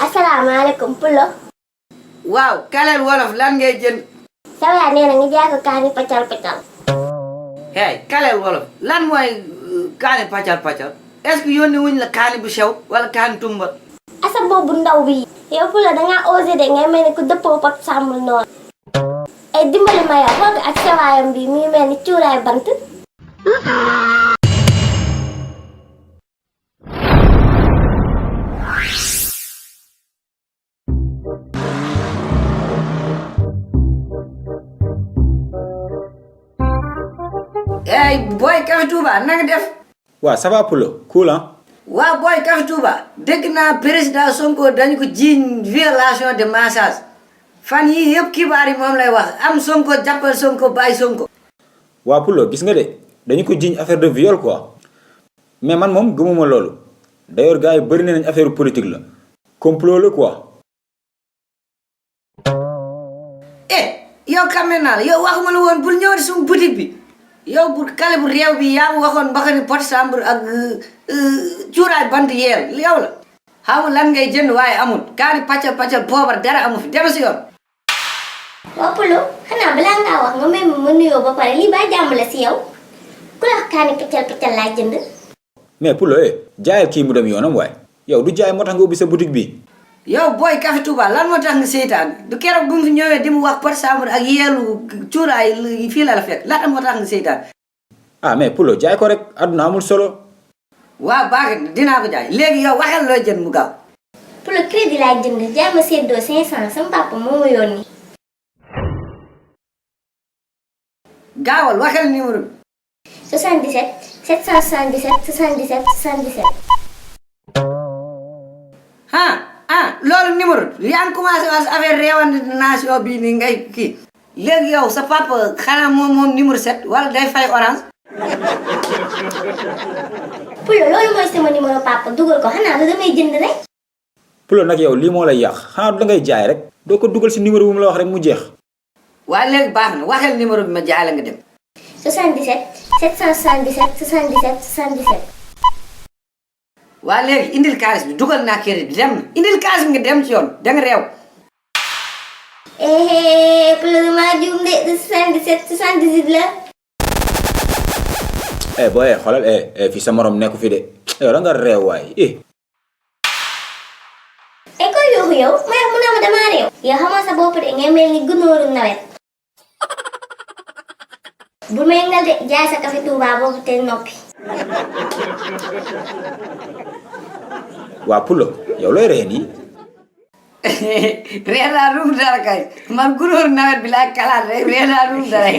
asalaamaaleykum Pulo. waaw kaleel wolof lan ngay jënd. Saw yaa nee na nga jaay ko kaani paccal paccal. hey kaleel wolof lan mooy kaani paccal paccal est-ce que yónni wuñ la kaani bu sew wala kaani tumbal. asa boobu ndaw bi. yow Pulo dangaa osé de ngay mel ni ku dëppoo pot sàmmul noonu. ay dimbali ma yow xool ak sewaayam bi muy mel ni cuuraay bant. hey boy Café Touba na nga def. waaw ça va Pulo cool ah. waaw boy Café Touba dégg naa président Sonko dañu ko jiiñ violation de massage fan yii yëpp xibaar yi moom lay wax am Sonko jàppal Sonko bàyyi Sonko. waaw Pulo gis nga de dañu ko jiiñ affaire de viol quoi mais man moom gëmuma loolu d'ailleurs gars yi bëri nañ affaire politique la complot la quoi. yow xamee naa la yow waxuma la woon bul ñëw di suñu boutique bi yow bu kale bu réew bi yaa ma waxoon mbaxani pot chambre ak cuuraay bant yeel yow la xamul lan ngay jënd waaye amul kaani paccal paccal poobar dara amu fi dem si yoon. waaw Pulo xanaa balaa ngaa wax nga may ma nuyoo ba pare lii ba jàmm la si yow ku la wax kaani paccal paccal laa jënd. mais Pulo jaayal kii mu dem yoonam waaye yow du jaay moo tax nga ubbi sa boutique bi. yow booy Café Touba lan moo tax nga seytaan du keroog bu mu fi ñëwee di mu wax pot chambre ak yeelu cuuraay fii la fekk lan moo tax nga seytaan. ah mais Pulo jaay ko rek àdduna amul solo. waaw baax na dinaa ko jaay léegi yow waxal looy jënd mu gaaw. Pulo crédit laa jënd jaay ma séddoo 500 sama papa moo ma yónni. gaawal waxal numéro bi. 77 777 77 77. loolu numéro yaa ngi commencé wax affaire réewande nation bii nii ngay kii léegi yow sa papa xanaa moom numéro 7 wala day fay orange. Pulo loolu mooy sama numéro papa dugal ko xanaa du damay jënd rek. Pulo nag yow lii moo lay yàq xanaa da ngay jaay rek doo ko dugal si numéro bu mu la wax rek mu jeex. waaye léegi baax na waxal numéro bi ma jaay la nga dem. 77 777 77 77. waa léegi indil kaalis bi dugal naa kër bi dem na indil kaalis bi nga dem ci yoon da nga réew. Pulo damaa juum de 77 78 la. booy xoolal fii sa morom nekku fi de yow da nga réew waay koy yóbbu yow ma mu naa ma damaa réew. yow xamoo sa bopp de ngay mel ni gunóoru nawet. bu may ngal de jaay sa Café Touba boobu te noppi. waa Pulo yow looy ree nii. ree naa ruum dara kay man gunóor nawet bi laa kalaat rek ree naa ruum dara.